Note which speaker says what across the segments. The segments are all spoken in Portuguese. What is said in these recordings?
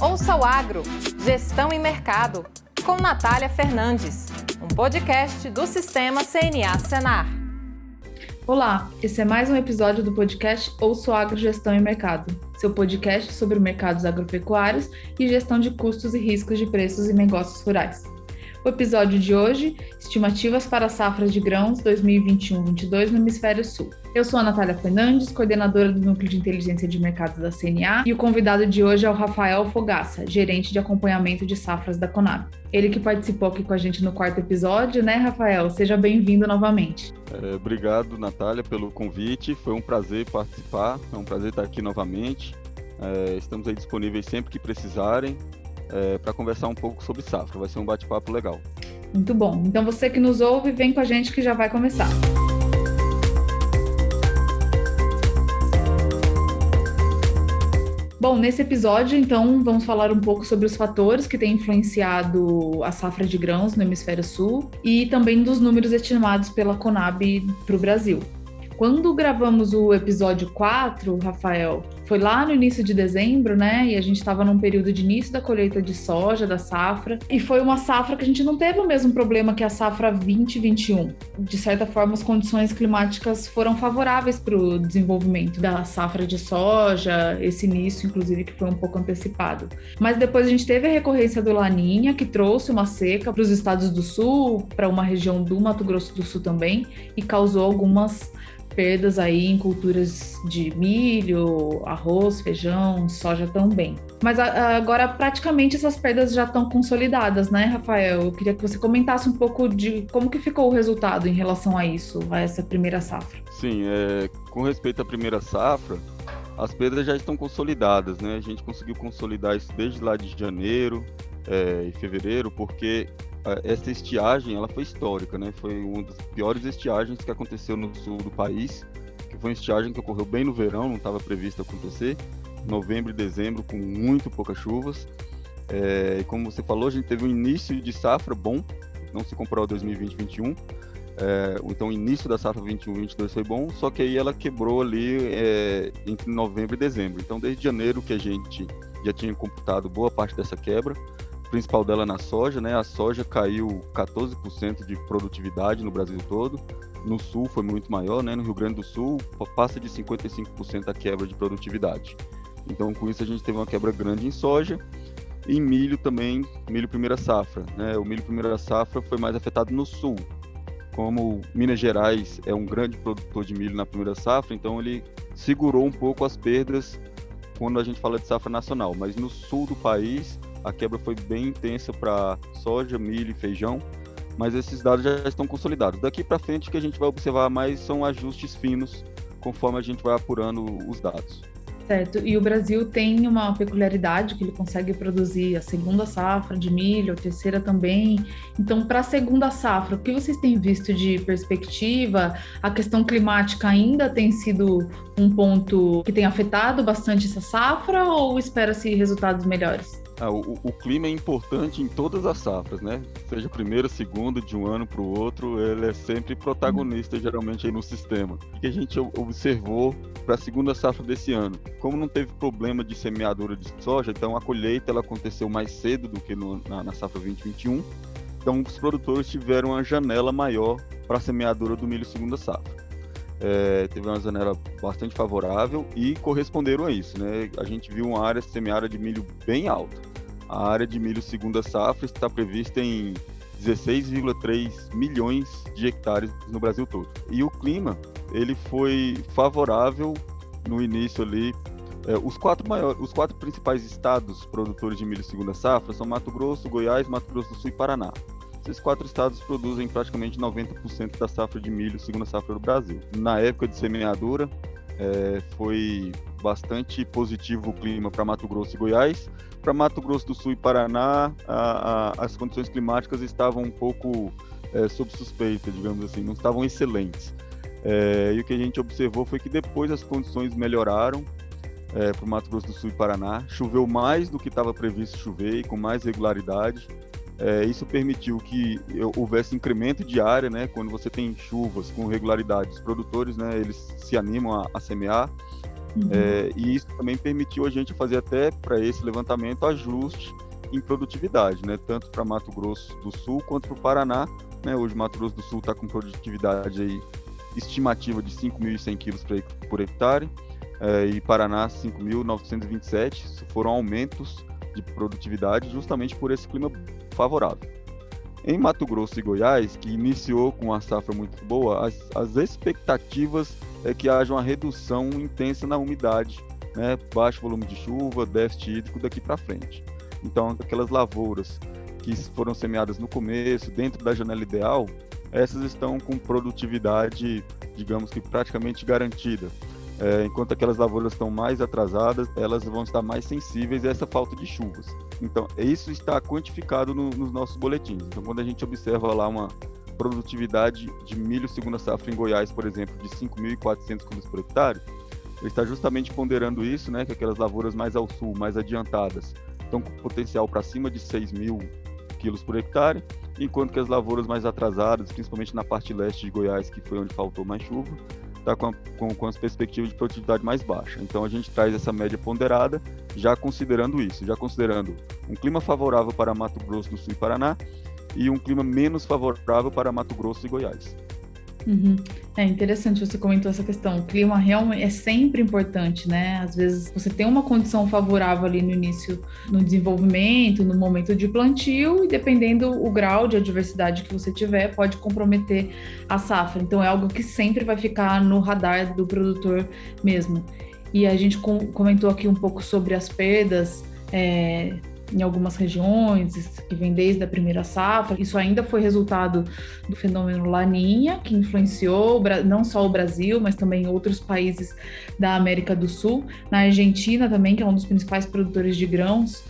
Speaker 1: Ouça o Agro, Gestão e Mercado, com Natália Fernandes, um podcast do Sistema CNA Senar.
Speaker 2: Olá, esse é mais um episódio do podcast Ouça o Agro, Gestão e Mercado, seu podcast sobre mercados agropecuários e gestão de custos e riscos de preços e negócios rurais. O episódio de hoje, estimativas para as safras de grãos 2021-22 no Hemisfério Sul. Eu sou a Natália Fernandes, coordenadora do Núcleo de Inteligência de Mercados da CNA, e o convidado de hoje é o Rafael Fogaça, gerente de acompanhamento de safras da Conab. Ele que participou aqui com a gente no quarto episódio, né, Rafael? Seja bem-vindo novamente.
Speaker 3: Obrigado, Natália, pelo convite. Foi um prazer participar, é um prazer estar aqui novamente. Estamos aí disponíveis sempre que precisarem para conversar um pouco sobre safra. Vai ser um bate-papo legal.
Speaker 2: Muito bom. Então você que nos ouve, vem com a gente que já vai começar. Bom, nesse episódio, então, vamos falar um pouco sobre os fatores que têm influenciado a safra de grãos no Hemisfério Sul e também dos números estimados pela Conab para o Brasil. Quando gravamos o episódio 4, Rafael, foi lá no início de dezembro, né? E a gente estava num período de início da colheita de soja, da safra. E foi uma safra que a gente não teve o mesmo problema que a safra 2021. De certa forma, as condições climáticas foram favoráveis para o desenvolvimento da safra de soja, esse início, inclusive, que foi um pouco antecipado. Mas depois a gente teve a recorrência do Laninha, que trouxe uma seca para os estados do sul, para uma região do Mato Grosso do Sul também, e causou algumas perdas aí em culturas de milho, arroz, feijão, soja também. Mas agora praticamente essas perdas já estão consolidadas, né, Rafael? Eu queria que você comentasse um pouco de como que ficou o resultado em relação a isso, a essa primeira safra.
Speaker 3: Sim, com respeito à primeira safra, as perdas já estão consolidadas, né? A gente conseguiu consolidar isso desde lá de janeiro e fevereiro, porque essa estiagem, ela foi histórica, né? Foi uma das piores estiagens que aconteceu no sul do país, que foi uma estiagem que ocorreu bem no verão, não estava previsto acontecer, novembro e dezembro, com muito poucas chuvas. E como você falou, a gente teve um início de safra bom, não se comparou a 2020-21, então o início da safra 21-22 foi bom, só que aí ela quebrou ali entre novembro e dezembro. Então desde janeiro que a gente já tinha computado boa parte dessa quebra, principal dela na soja, né? A soja caiu 14% de produtividade no Brasil todo. No sul foi muito maior, né? No Rio Grande do Sul passa de 55% a quebra de produtividade. Então com isso a gente teve uma quebra grande em soja. E em milho também, milho primeira safra, né? O milho primeira safra foi mais afetado no sul. Como Minas Gerais é um grande produtor de milho na primeira safra, então ele segurou um pouco as perdas quando a gente fala de safra nacional. Mas no sul do país a quebra foi bem intensa para soja, milho e feijão, mas esses dados já estão consolidados. Daqui para frente, o que a gente vai observar mais são ajustes finos, conforme a gente vai apurando os dados.
Speaker 2: Certo, e o Brasil tem uma peculiaridade que ele consegue produzir a segunda safra de milho, a terceira também. Então, para a segunda safra, o que vocês têm visto de perspectiva? A questão climática ainda tem sido um ponto que tem afetado bastante essa safra ou espera-se resultados melhores?
Speaker 3: O clima é importante em todas as safras, né? Seja primeira, segunda, de um ano para o outro, ele é sempre protagonista, geralmente, aí no sistema. O que a gente observou para a segunda safra desse ano? Como não teve problema de semeadura de soja, então a colheita ela aconteceu mais cedo do que na safra 2021. Então, os produtores tiveram uma janela maior para a semeadura do milho segunda safra. Teve uma janela bastante favorável e corresponderam a isso, né? A gente viu uma área semeada de milho bem alta. A área de milho segunda safra está prevista em 16,3 milhões de hectares no Brasil todo. E o clima, ele foi favorável no início ali. Os quatro principais estados produtores de milho segunda safra são Mato Grosso, Goiás, Mato Grosso do Sul e Paraná. Esses 4 estados produzem praticamente 90% da safra de milho segunda safra do Brasil. Na época de semeadura, foi bastante positivo o clima para Mato Grosso e Goiás. Para Mato Grosso do Sul e Paraná, as condições climáticas estavam um pouco sob suspeita, digamos assim, não estavam excelentes. E o que a gente observou foi que depois as condições melhoraram para o Mato Grosso do Sul e Paraná. Choveu mais do que estava previsto chover e com mais regularidade. Isso permitiu que houvesse incremento de área, né? Quando você tem chuvas com regularidade, os produtores, né, eles se animam a semear. E isso também permitiu a gente fazer até para esse levantamento ajuste em produtividade, né? Tanto para Mato Grosso do Sul quanto para o Paraná, né? Hoje Mato Grosso do Sul está com produtividade aí, estimativa de 5.100 quilos por hectare, e Paraná 5.927. Isso foram aumentos de produtividade justamente por esse clima favorável. Em Mato Grosso e Goiás, que iniciou com uma safra muito boa, as expectativas é que haja uma redução intensa na umidade, né? Baixo volume de chuva, déficit hídrico daqui para frente. Então, aquelas lavouras que foram semeadas no começo, dentro da janela ideal, essas estão com produtividade, digamos que praticamente garantida. Enquanto aquelas lavouras estão mais atrasadas, elas vão estar mais sensíveis a essa falta de chuvas. Então, isso está quantificado nos nossos boletins. Então, quando a gente observa lá uma produtividade de milho segunda safra em Goiás, por exemplo, de 5.400 quilos por hectare, ele está justamente ponderando isso, né, que aquelas lavouras mais ao sul, mais adiantadas, estão com potencial para cima de 6.000 quilos por hectare, enquanto que as lavouras mais atrasadas, principalmente na parte leste de Goiás, que foi onde faltou mais chuva, está com as perspectivas de produtividade mais baixa. Então a gente traz essa média ponderada, já considerando isso, já considerando um clima favorável para Mato Grosso do Sul e Paraná e um clima menos favorável para Mato Grosso e Goiás.
Speaker 2: É interessante você comentou essa questão. O clima realmente é sempre importante, né? Às vezes você tem uma condição favorável ali no início, no desenvolvimento, no momento de plantio, e dependendo o grau de adversidade que você tiver, pode comprometer a safra. Então é algo que sempre vai ficar no radar do produtor mesmo. E a gente comentou aqui um pouco sobre as perdas em algumas regiões, que vem desde a primeira safra. Isso ainda foi resultado do fenômeno Laninha, que influenciou não só o Brasil, mas também outros países da América do Sul. Na Argentina também, que é um dos principais produtores de grãos,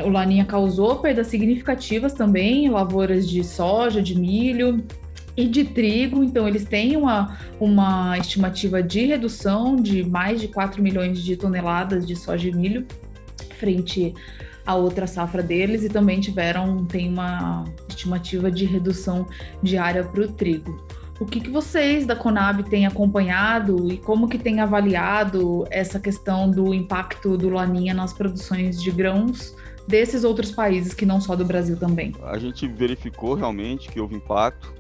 Speaker 2: o Laninha causou perdas significativas também em lavouras de soja, de milho e de trigo. Então eles têm uma estimativa de redução de mais de 4 milhões de toneladas de soja e milho frente a outra safra deles, e também tem uma estimativa de redução de área para o trigo. O que vocês da Conab têm acompanhado e como que têm avaliado essa questão do impacto do Laninha nas produções de grãos desses outros países, que não só do Brasil também?
Speaker 3: A gente verificou realmente que houve impacto.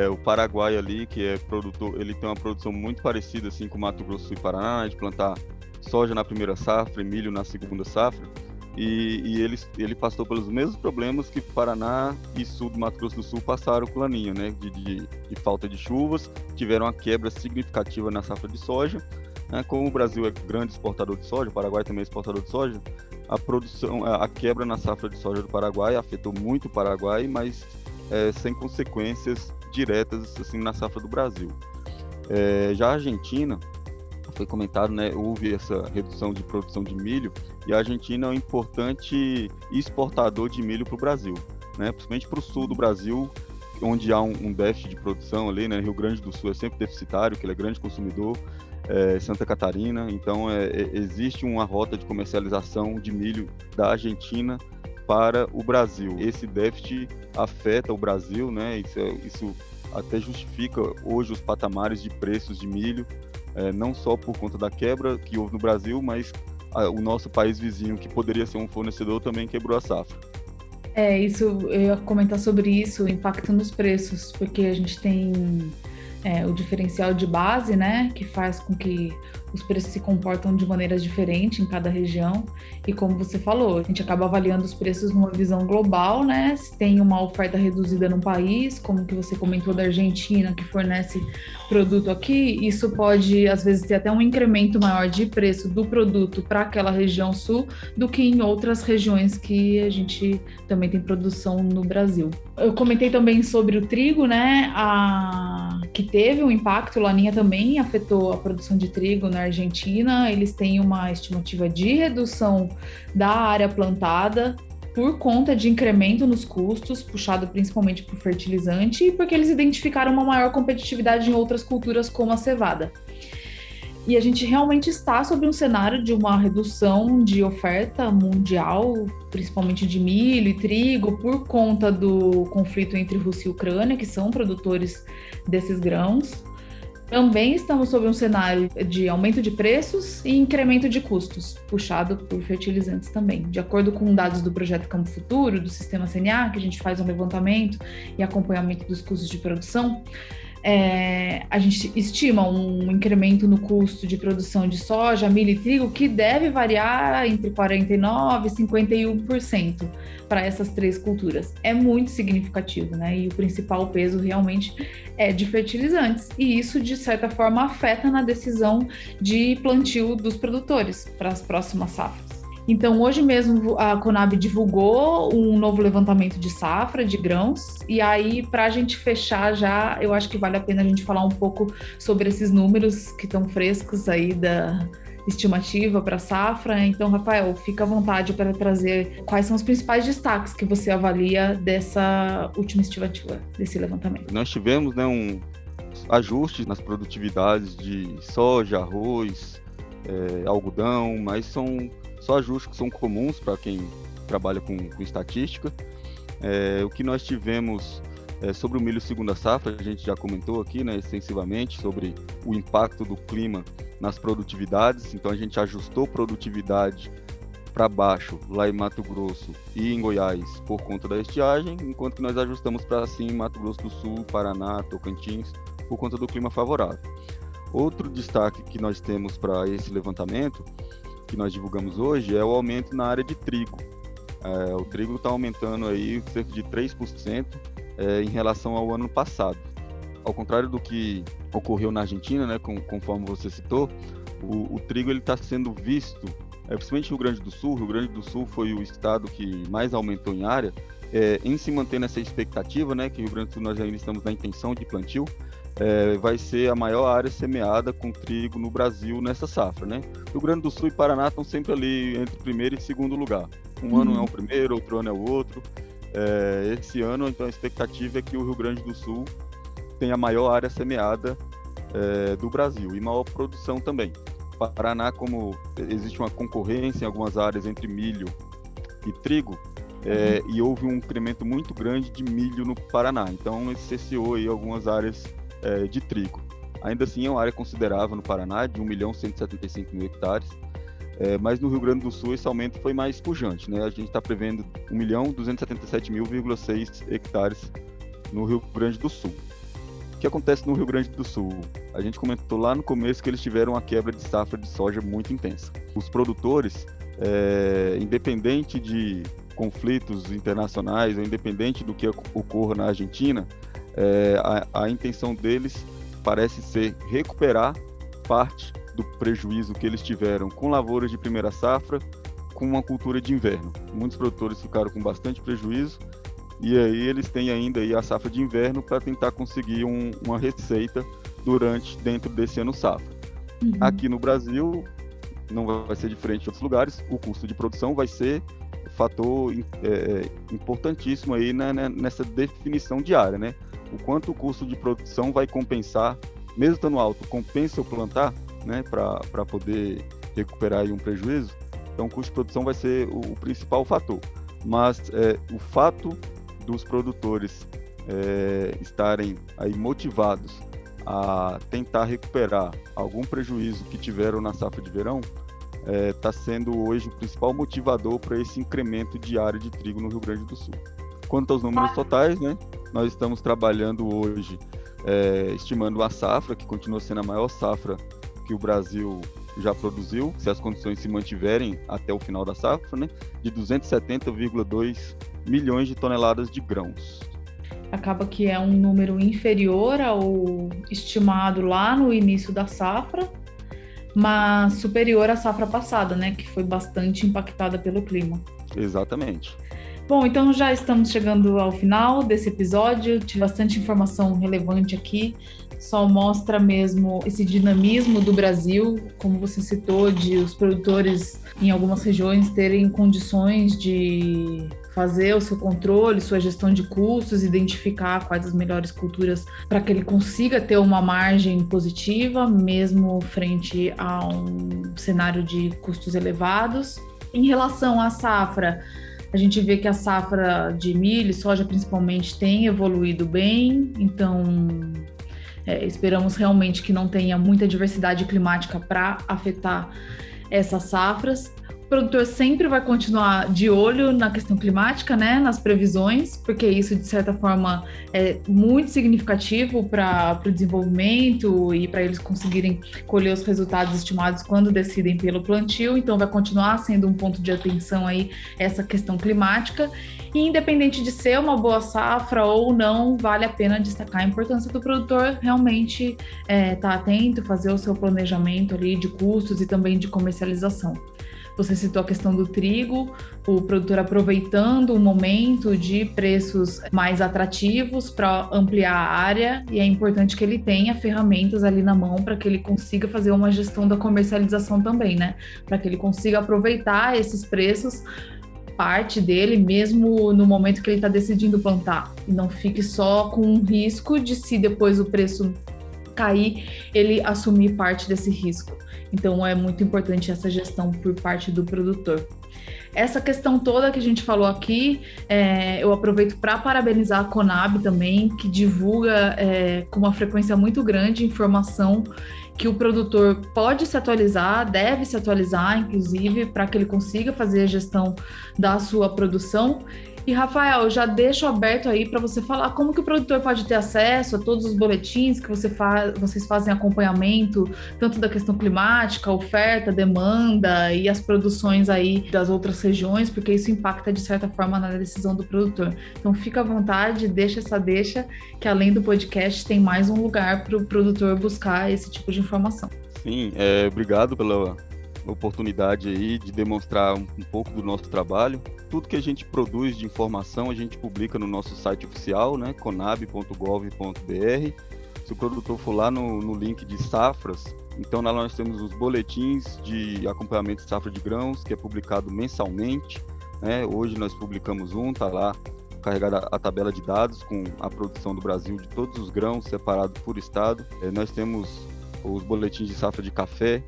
Speaker 3: O Paraguai ali, que é produtor, ele tem uma produção muito parecida assim, com o Mato Grosso e Paraná, de plantar soja na primeira safra e milho na segunda safra. E ele passou pelos mesmos problemas que Paraná e sul do Mato Grosso do Sul passaram com o Laninha, né? De falta de chuvas, tiveram uma quebra significativa na safra de soja. Né? Como o Brasil é grande exportador de soja, o Paraguai também é exportador de soja, a quebra na safra de soja do Paraguai afetou muito o Paraguai, mas sem consequências diretas assim, na safra do Brasil. Já a Argentina, foi comentado, né, houve essa redução de produção de milho, e a Argentina é um importante exportador de milho para o Brasil, né, principalmente para o sul do Brasil, onde há um déficit de produção ali, né, Rio Grande do Sul é sempre deficitário, que ele é grande consumidor, Santa Catarina, então existe uma rota de comercialização de milho da Argentina para o Brasil. Esse déficit afeta o Brasil, né, isso até justifica hoje os patamares de preços de milho, não só por conta da quebra que houve no Brasil, mas o nosso país vizinho, que poderia ser um fornecedor, também quebrou a safra.
Speaker 2: Isso, eu ia comentar sobre isso, o impacto nos preços, porque a gente tem o diferencial de base, né, que faz com que os preços se comportam de maneiras diferentes em cada região, e como você falou, a gente acaba avaliando os preços numa visão global, né, se tem uma oferta reduzida no país, como que você comentou da Argentina, que fornece produto aqui, isso pode, às vezes, ter até um incremento maior de preço do produto para aquela região sul do que em outras regiões que a gente também tem produção no Brasil. Eu comentei também sobre o trigo, né, que teve um impacto, o Laninha também afetou a produção de trigo na Argentina. Eles têm uma estimativa de redução da área plantada por conta de incremento nos custos, puxado principalmente por fertilizante, e porque eles identificaram uma maior competitividade em outras culturas como a cevada. E a gente realmente está sob um cenário de uma redução de oferta mundial, principalmente de milho e trigo, por conta do conflito entre Rússia e Ucrânia, que são produtores desses grãos. Também estamos sob um cenário de aumento de preços e incremento de custos, puxado por fertilizantes também. De acordo com dados do projeto Campo Futuro, do Sistema CNA, que a gente faz um levantamento e acompanhamento dos custos de produção, a gente estima um incremento no custo de produção de soja, milho e trigo que deve variar entre 49% e 51% para essas três culturas. É muito significativo, né? E o principal peso realmente é de fertilizantes. E isso, de certa forma, afeta na decisão de plantio dos produtores para as próximas safras. Então, hoje mesmo a Conab divulgou um novo levantamento de safra de grãos, e aí, para a gente fechar já, eu acho que vale a pena a gente falar um pouco sobre esses números que estão frescos aí da estimativa para a safra. Então, Rafael, fica à vontade para trazer quais são os principais destaques que você avalia dessa última estimativa, desse levantamento.
Speaker 3: Nós tivemos, ajustes nas produtividades de soja, arroz, algodão, mas são só ajustes que são comuns para quem trabalha com estatística. O que nós tivemos sobre o milho segunda safra, a gente já comentou aqui, extensivamente, sobre o impacto do clima nas produtividades. Então a gente ajustou produtividade para baixo lá em Mato Grosso e em Goiás por conta da estiagem, enquanto que nós ajustamos para cima em Mato Grosso do Sul, Paraná, Tocantins, por conta do clima favorável. Outro destaque que nós temos para esse levantamento, que nós divulgamos hoje, é o aumento na área de trigo. O trigo está aumentando aí cerca de 3% em relação ao ano passado. Ao contrário do que ocorreu na Argentina, conforme você citou, o trigo está sendo visto, principalmente no Rio Grande do Sul. O Rio Grande do Sul foi o estado que mais aumentou em área, em se manter nessa expectativa, que o Rio Grande do Sul nós ainda estamos na intenção de plantio, vai ser a maior área semeada com trigo no Brasil nessa safra, Rio Grande do Sul e Paraná estão sempre ali entre primeiro e segundo lugar. Um ano é o primeiro, outro ano é o outro. Esse ano, então, a expectativa é que o Rio Grande do Sul tenha a maior área semeada do Brasil e maior produção também. Paraná, como existe uma concorrência em algumas áreas entre milho e trigo, e houve um incremento muito grande de milho no Paraná, então cesseou aí algumas áreas de trigo. Ainda assim é uma área considerável no Paraná, de 1.175.000 hectares, mas no Rio Grande do Sul esse aumento foi mais pujante, A gente está prevendo 1.277.000,6 hectares no Rio Grande do Sul. O que acontece no Rio Grande do Sul? A gente comentou lá no começo que eles tiveram uma quebra de safra de soja muito intensa. Os produtores, independente de conflitos internacionais, ou independente do que ocorra na Argentina, a intenção deles parece ser recuperar parte do prejuízo que eles tiveram com lavouras de primeira safra, com uma cultura de inverno. Muitos produtores ficaram com bastante prejuízo, e aí eles têm ainda aí a safra de inverno para tentar conseguir uma receita dentro desse ano safra. Aqui no Brasil, não vai ser diferente de outros lugares, o custo de produção vai ser fator importantíssimo aí nessa definição diária, O quanto o custo de produção vai compensar, mesmo estando alto, compensa eu plantar, para poder recuperar aí um prejuízo. Então o custo de produção vai ser o principal fator. Mas o fato dos produtores estarem aí motivados a tentar recuperar algum prejuízo que tiveram na safra de verão, está sendo hoje o principal motivador para esse incremento de área de trigo no Rio Grande do Sul. Quanto aos números totais, nós estamos trabalhando hoje, estimando a safra, que continua sendo a maior safra que o Brasil já produziu, se as condições se mantiverem até o final da safra, de 270,2 milhões de toneladas de grãos.
Speaker 2: Acaba que é um número inferior ao estimado lá no início da safra, mas superior à safra passada, que foi bastante impactada pelo clima.
Speaker 3: Exatamente.
Speaker 2: Bom, então já estamos chegando ao final desse episódio, tive bastante informação relevante aqui, só mostra mesmo esse dinamismo do Brasil, como você citou, de os produtores em algumas regiões terem condições de fazer o seu controle, sua gestão de custos, identificar quais as melhores culturas para que ele consiga ter uma margem positiva, mesmo frente a um cenário de custos elevados. Em relação à safra, a gente vê que a safra de milho e soja, principalmente, tem evoluído bem, então Esperamos realmente que não tenha muita diversidade climática para afetar essas safras. O produtor sempre vai continuar de olho na questão climática, né, nas previsões, porque isso, de certa forma, é muito significativo para o desenvolvimento e para eles conseguirem colher os resultados estimados quando decidem pelo plantio. Então, vai continuar sendo um ponto de atenção aí essa questão climática. E, independente de ser uma boa safra ou não, vale a pena destacar a importância do produtor realmente estar atento, fazer o seu planejamento ali de custos e também de comercialização. Você citou a questão do trigo, o produtor aproveitando o momento de preços mais atrativos para ampliar a área, e é importante que ele tenha ferramentas ali na mão para que ele consiga fazer uma gestão da comercialização também, né? Para que ele consiga aproveitar esses preços, parte dele, mesmo no momento que ele está decidindo plantar, e não fique só com um risco de, se depois o preço cair, ele assumir parte desse risco. Então, é muito importante essa gestão por parte do produtor. Essa questão toda que a gente falou aqui, eu aproveito para parabenizar a Conab também, que divulga com uma frequência muito grande informação que o produtor pode se atualizar, deve se atualizar, inclusive, para que ele consiga fazer a gestão da sua produção. E, Rafael, já deixo aberto aí para você falar como que o produtor pode ter acesso a todos os boletins que vocês fazem acompanhamento, tanto da questão climática, oferta, demanda e as produções aí das outras regiões, porque isso impacta, de certa forma, na decisão do produtor. Então, fica à vontade, deixa, que além do podcast, tem mais um lugar para o produtor buscar esse tipo de informação.
Speaker 3: Sim, obrigado pela oportunidade aí de demonstrar um pouco do nosso trabalho. Tudo que a gente produz de informação a gente publica no nosso site oficial, né, conab.gov.br. Se o produtor for lá no link de safras, então lá nós temos os boletins de acompanhamento de safra de grãos, que é publicado mensalmente, né? Hoje nós publicamos tá lá carregada a tabela de dados com a produção do Brasil de todos os grãos separados por estado. Nós temos os boletins de safra de café,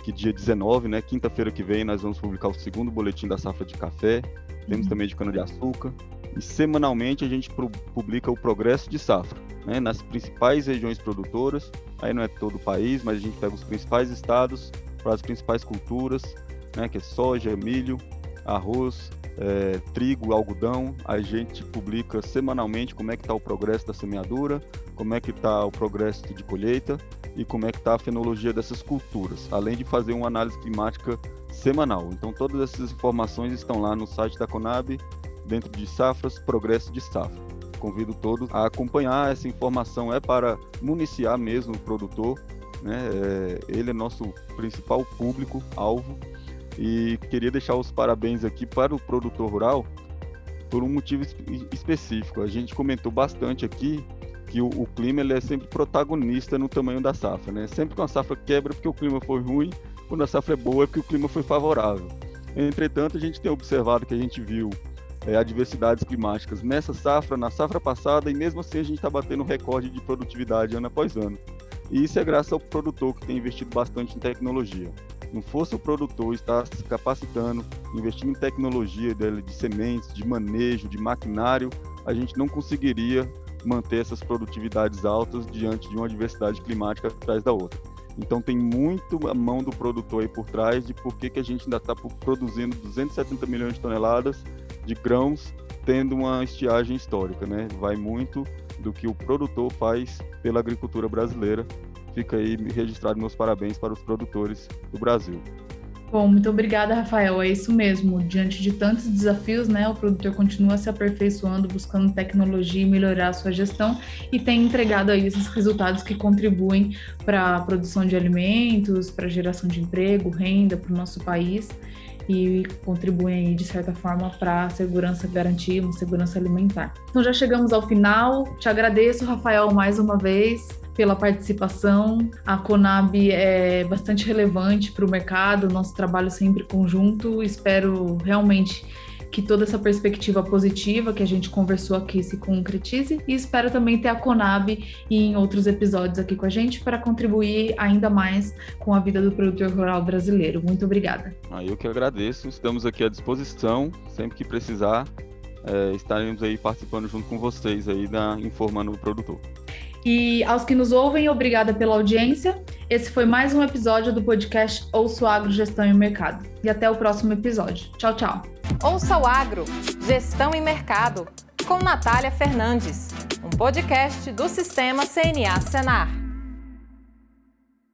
Speaker 3: que dia 19, né, quinta-feira que vem, nós vamos publicar o segundo boletim da safra de café. Temos também de cana-de-açúcar. E semanalmente a gente publica o progresso de safra, né, nas principais regiões produtoras. Aí não é todo o país, mas a gente pega os principais estados para as principais culturas, né, que é soja, milho, arroz, trigo, algodão. A gente publica semanalmente como é que está o progresso da semeadura, como é que está o progresso de colheita e como é que está a fenologia dessas culturas, além de fazer uma análise climática semanal. Então todas essas informações estão lá no site da Conab, dentro de safras, progresso de safra. Convido todos a acompanhar essa informação, para municiar mesmo o produtor, né? Ele é nosso principal público-alvo, e queria deixar os parabéns aqui para o produtor rural por um motivo específico. A gente comentou bastante aqui que o clima ele é sempre protagonista no tamanho da safra, né? Sempre que uma safra quebra porque o clima foi ruim, quando a safra é boa é porque o clima foi favorável. Entretanto, a gente tem observado que a gente viu adversidades climáticas nessa safra, na safra passada, e mesmo assim a gente está batendo recorde de produtividade ano após ano. E isso é graças ao produtor que tem investido bastante em tecnologia. Não fosse o produtor estar se capacitando, investindo em tecnologia de sementes, de manejo, de maquinário, a gente não conseguiria manter essas produtividades altas diante de uma adversidade climática atrás da outra. Então tem muito a mão do produtor aí por trás de por que a gente ainda está produzindo 270 milhões de toneladas de grãos, tendo uma estiagem histórica, né? Vai muito do que o produtor faz pela agricultura brasileira. Fica aí registrado meus parabéns para os produtores do Brasil.
Speaker 2: Bom, muito obrigada, Rafael. É isso mesmo. Diante de tantos desafios, né, o produtor continua se aperfeiçoando, buscando tecnologia e melhorar a sua gestão, e tem entregado aí esses resultados que contribuem para a produção de alimentos, para a geração de emprego, renda para o nosso país, e contribuem aí, de certa forma, para a segurança, garantir uma segurança alimentar. Então já chegamos ao final. Te agradeço, Rafael, mais uma vez pela participação. A Conab é bastante relevante para o mercado, nosso trabalho sempre conjunto. Espero realmente que toda essa perspectiva positiva que a gente conversou aqui se concretize, e espero também ter a Conab em outros episódios aqui com a gente para contribuir ainda mais com a vida do produtor rural brasileiro. Muito obrigada.
Speaker 3: Eu que agradeço, estamos aqui à disposição, sempre que precisar, estaremos aí participando junto com vocês aí informando o produtor.
Speaker 2: E aos que nos ouvem, obrigada pela audiência. Esse foi mais um episódio do podcast Ouça o Agro, Gestão e Mercado. E até o próximo episódio. Tchau, tchau.
Speaker 1: Ouça o Agro, Gestão e Mercado, com Natália Fernandes, um podcast do Sistema CNA Senar.